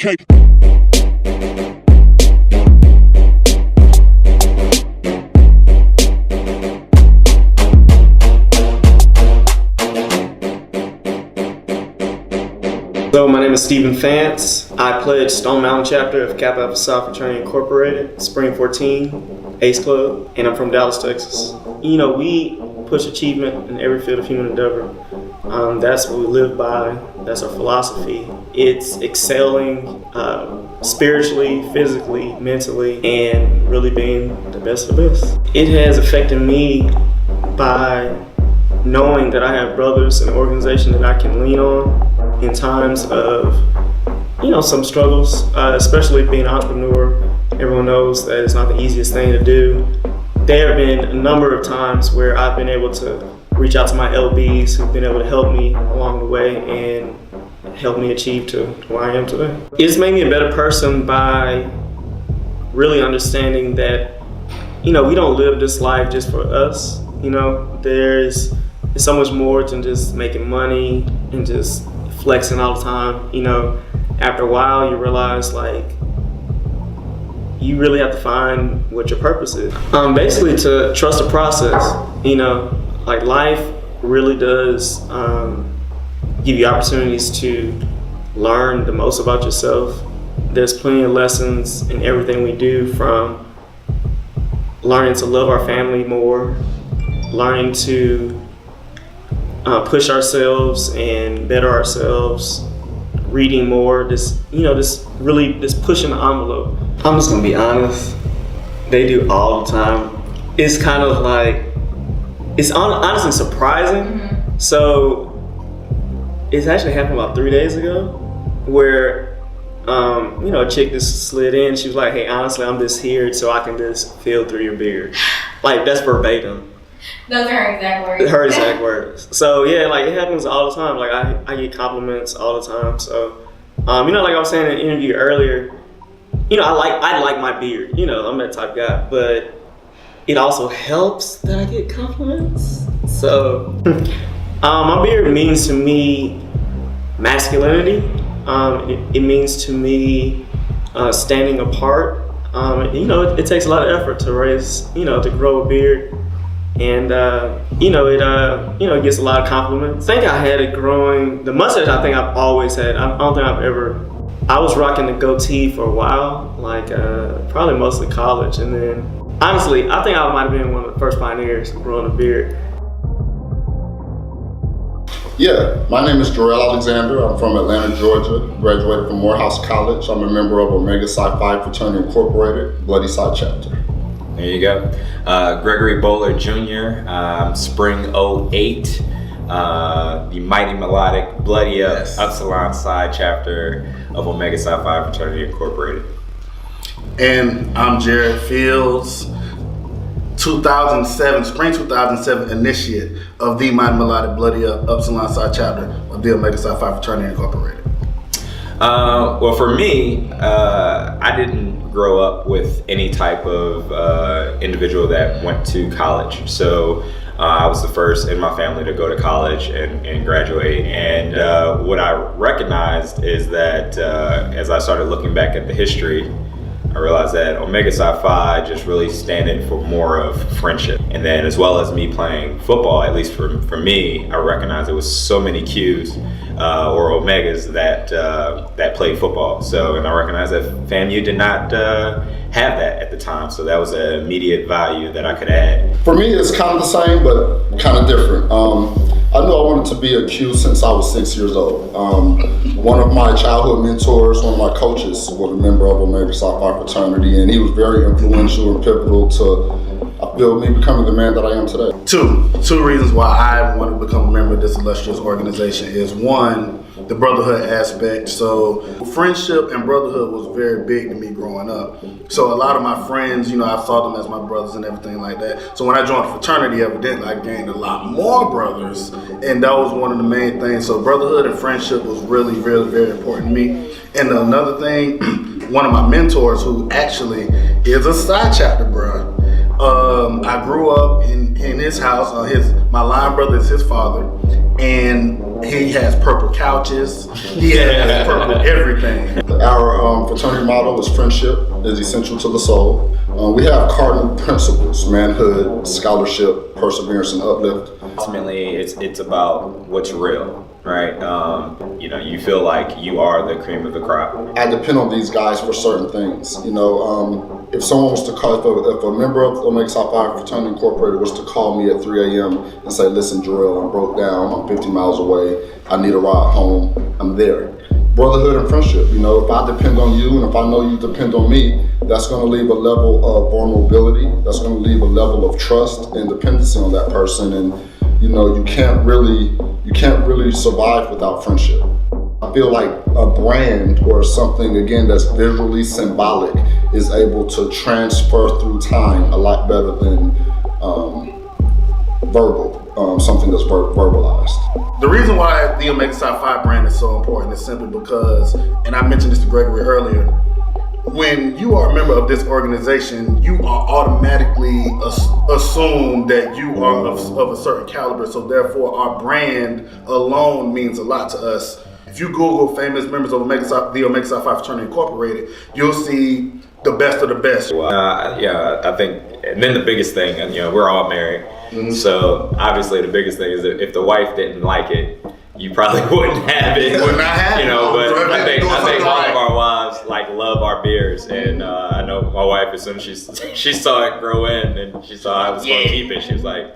Okay. So my name is Stephen Fantz. I pledged Stone Mountain Chapter of Kappas Fraternity Incorporated, Spring 14, Ace Club, and I'm from Dallas, Texas. You know, we push achievement in every field of human endeavor. That's what we live by. That's our philosophy. It's excelling spiritually, physically, mentally, and really being the best of the best. It has affected me by knowing that I have brothers in an organization that I can lean on in times of, you know, some struggles, especially being an entrepreneur. Everyone knows that it's not the easiest thing to do. There have been a number of times where I've been able to reach out to my LBs who've been able to help me along the way and help me achieve to where I am today. It's made me a better person by really understanding that, you know, we don't live this life just for us. You know, there's so much more than just making money and just flexing all the time. You know, after a while you realize, like, you really have to find what your purpose is. Basically to trust the process. You know, like, life really does give you opportunities to learn the most about yourself. There's plenty of lessons in everything we do, from learning to love our family more, learning to push ourselves and better ourselves, reading more, just pushing the envelope. I'm just gonna be honest, they do all the time. It's kind of like, it's honestly surprising. Mm-hmm. So it's actually happened about 3 days ago, where a chick just slid in. She was like, "Hey, honestly, I'm just here so I can just feel through your beard." Like, that's verbatim. Those are her exact words. Her exact words. So yeah, like, it happens all the time. Like, I get compliments all the time. So, like I was saying in an interview earlier, you know, I like my beard. You know, I'm that type of guy. But it also helps that I get compliments. So, my beard means to me masculinity. It means to me standing apart. It takes a lot of effort to to grow a beard. And, it gets a lot of compliments. I think I had it growing, the mustache I think I've always had. I don't think I was rocking the goatee for a while, like probably mostly college. And then, honestly, I think I might have been one of the first pioneers growing a beard. Yeah, my name is Jarrell Alexander. I'm from Atlanta, Georgia. Graduated from Morehouse College. I'm a member of Omega Psi Phi Fraternity Incorporated, Bloody Psi Chapter. There you go. Gregory Bowler Jr., Spring 08, the Mighty Melodic Bloody Upsilon Psi Chapter of Omega Psi Phi Fraternity Incorporated. And I'm Jared Fields, 2007, Spring 2007 initiate of the Mighty Melodic Bloody Upsilon Psi Chapter of the Omega Psi Phi Fraternity Incorporated. Well, for me, I didn't grow up with any type of individual that went to college. So I was the first in my family to go to college and graduate. And what I recognized is that as I started looking back at the history, I realized that Omega Psi Phi just really standing for more of friendship. And then, as well as me playing football, at least for me, I recognized there was so many Qs or Omegas that played football. So, and I recognized that FAMU did not have that at the time. So that was an immediate value that I could add. For me, it's kind of the same, but kind of different. I knew I wanted to be a Q since I was 6 years old. One of my childhood mentors, one of my coaches, was a member of Omega Psi Phi Fraternity, and he was very influential and pivotal to, I feel, me becoming the man that I am today. Two reasons why I wanted to become a member of this illustrious organization is, one, the brotherhood aspect. So friendship and brotherhood was very big to me growing up. So a lot of my friends, I saw them as my brothers and everything like that. So when I joined the fraternity, evidently I gained a lot more brothers, and that was one of the main things. So brotherhood and friendship was really, really very important to me. And another thing, one of my mentors, who actually is a side chapter, bro. I grew up in his house. My line brother is his father, and He has purple couches. He has purple everything. Our fraternity motto is friendship is essential to the soul. We have cardinal principles: manhood, scholarship, perseverance, and uplift. Ultimately, it's about what's real, right? You feel like you are the cream of the crop. I depend on these guys for certain things. If someone was to call, if a member of Omega Psi Phi Fraternity Incorporated was to call me at 3 a.m. and say, "Listen, Jarrell, I'm broke down. I'm 50 miles away. I need a ride home," I'm there. Brotherhood and friendship. If I depend on you and if I know you depend on me, that's going to leave a level of vulnerability. That's going to leave a level of trust and dependency on that person. And you can't really survive without friendship. I feel like a brand or something, again, that's visually symbolic is able to transfer through time a lot better than something that's verbalized. The reason why the Omega Psi Phi brand is so important is simply because, and I mentioned this to Gregory earlier, when you are a member of this organization, you are automatically assumed that you are of a certain caliber. So therefore, our brand alone means a lot to us. If you Google famous members of the Omega Psi Phi Fraternity Incorporated, you'll see the best of the best. I think, and then the biggest thing, we're all married. Mm-hmm. So obviously the biggest thing is that if the wife didn't like it, you probably wouldn't have it. Would not have it. But I think all of our wives love our beers, and I know my wife, as soon as she saw it grow in and she saw I was going to keep it, she was like,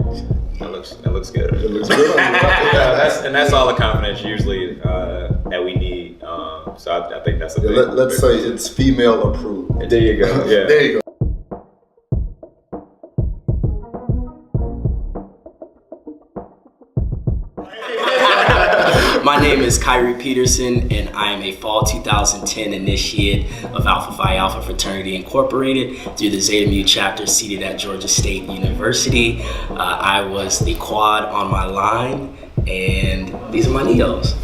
That looks good. It looks good. That's all the confidence usually that we need. So I think that's a big. Let's say it's female approved. There you go. Yeah. There you go. My name is Kyrie Peterson, and I am a fall 2010 initiate of Alpha Phi Alpha Fraternity Incorporated through the Zeta Mu chapter seated at Georgia State University. I was the quad on my line, and these are my neos.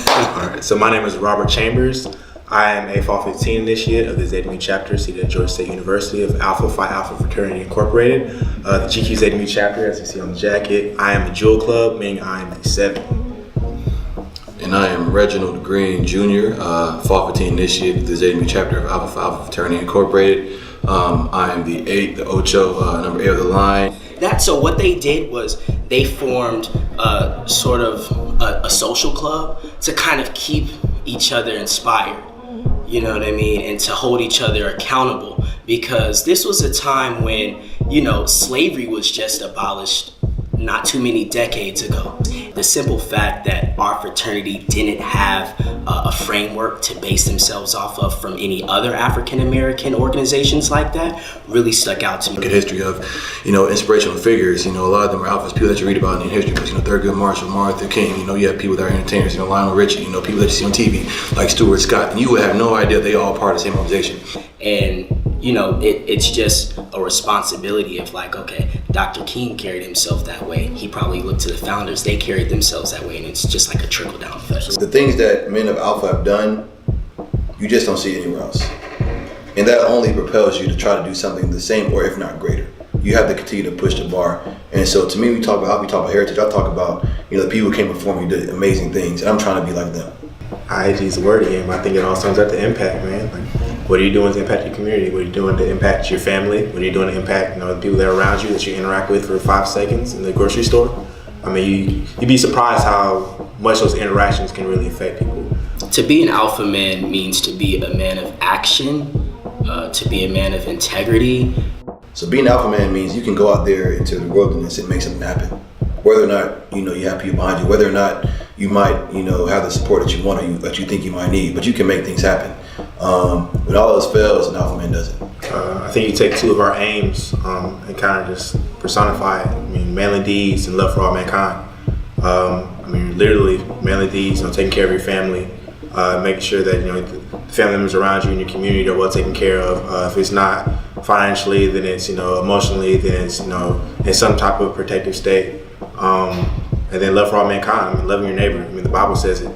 All right, so my name is Robert Chambers. I am a fall 15 initiate of the Zeta Mu chapter seated at Georgia State University of Alpha Phi Alpha Fraternity Incorporated. The GQ Zeta Mu chapter, as you see on the jacket. I am a Jewel Club, meaning I am the 7th. And I am Reginald Green Jr., Fall 15 initiate of the Zeta Mu chapter of Alpha Phi Alpha Fraternity Incorporated. I am the 8th, the Ocho, number 8 of the line. So what they did was they formed sort of a social club to kind of keep each other inspired. You know what I mean? And to hold each other accountable, because this was a time when, slavery was just abolished not too many decades ago. The simple fact that our fraternity didn't have a framework to base themselves off of from any other African American organizations like that really stuck out to me. Look at history of, inspirational figures. A lot of them are Alphas, people that you read about in history books. Thurgood Marshall, Martin Luther King. You have people that are entertainers. Lionel Richie. People that you see on TV like Stuart Scott, and you would have no idea they all part of the same organization. And it's just a responsibility of okay, Dr. King carried himself that way. He probably looked to the founders, they carried themselves that way, and it's just like a trickle down effect. The things that men of Alpha have done, you just don't see anywhere else. And that only propels you to try to do something the same or if not greater. You have to continue to push the bar. And so to me, we talk about heritage. I talk about, the people who came before me did amazing things, and I'm trying to be like them. I use the word again, but I think it all sums up to impact, man. What are you doing to impact your community? What are you doing to impact your family? What are you doing to impact, the people that are around you that you interact with for 5 seconds in the grocery store? I mean, you'd be surprised how much those interactions can really affect people. To be an alpha man means to be a man of action, to be a man of integrity. So being an alpha man means you can go out there into the wilderness and make something happen. Whether or not, you have people behind you, whether or not you might, have the support that you want or that you think you might need, but you can make things happen. When all else fails, an alpha man does it. I think you take 2 of our aims and kind of just personify it. Manly deeds and love for all mankind. Literally, manly deeds, taking care of your family, making sure that, the family members around you and your community are well taken care of. If it's not financially, then it's, emotionally, then it's, in some type of protective state. And then love for all mankind, loving your neighbor. The Bible says it.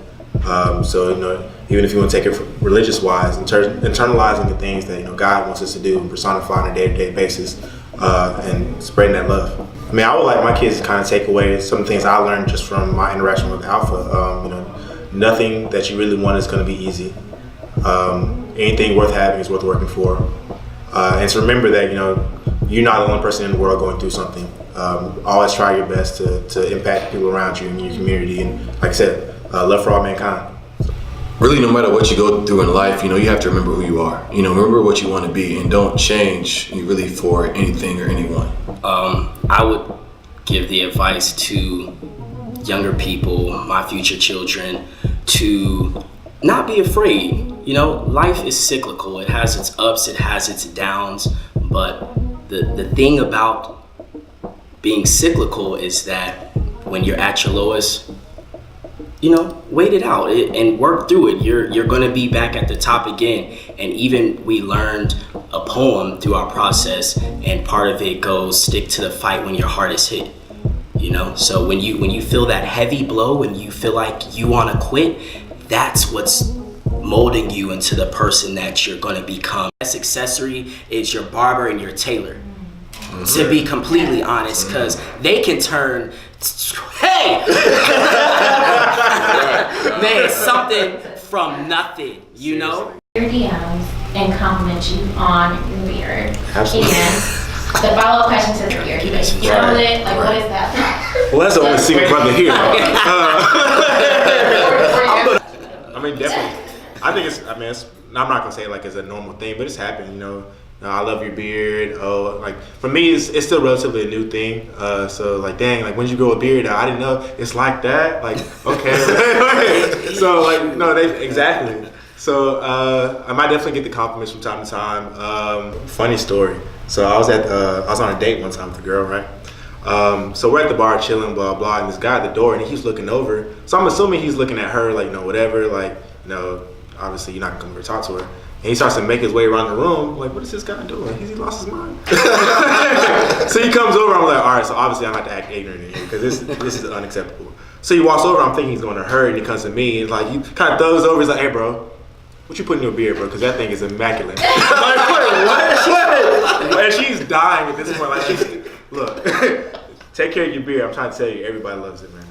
So, even if you want to take it religious-wise, internalizing the things that, God wants us to do and personify on a day-to-day basis, and spreading that love. mean, I would like my kids to kind of take away some things I learned just from my interaction with Alpha. You know, nothing that you really want is going to be easy. Anything worth having is worth working for. And to remember that, you know, you're not the only person in the world going through something. Always try your best to impact people around you and your community. And like I said, love for all mankind. Really, no matter what you go through in life, you know, you have to remember who you are. You know, remember what you want to be, and don't change really for anything or anyone. I would give the advice to younger people, my future children, to not be afraid. You know, life is cyclical. It has its ups, it has its downs, but the thing about being cyclical is that when you're at your lowest, you know, wait it out and work through it. You're going to be back at the top again. And even we learned a poem through our process, and part of it goes, stick to the fight when your heart is hit. You know, so when you feel that heavy blow, when you feel like you want to quit, that's what's molding you into the person that you're going to become. Best accessory is your barber and your tailor. To be completely honest, because they can turn, hey, man, something from nothing, you know? Your DMs and compliment you on your beard. Absolutely. And the follow-up question to the beard, you killed it, like what is that? Well, that's the only secret brother here. I mean, definitely. I think I'm not gonna say like it's a normal thing, but it's happened, you know. I love your beard. Oh, like for me, it's still relatively a new thing. So like, dang, like when did you grow a beard? I didn't know it's like that. Like, okay. So like, no, exactly. So I might definitely get the compliments from time to time. Funny story. So I was on a date one time with a girl, right? So we're at the bar chilling, blah blah, and this guy at the door, and he keeps looking over. So I'm assuming he's looking at her, like, you know, whatever, like, you know, obviously you're not gonna come over and talk to her. And he starts to make his way around the room, like, what is this guy doing? Has he lost his mind? So he comes over, I'm like, all right, so obviously I'm gonna have to act ignorant in here, because this is unacceptable. So he walks over, I'm thinking he's going to her, and he comes to me, and like, he kind of throws over, he's like, hey bro, what you put in your beard, bro? Because that thing is immaculate. I'm like, what? And she's dying at this point, like, look, take care of your beard, I'm trying to tell you, everybody loves it, man.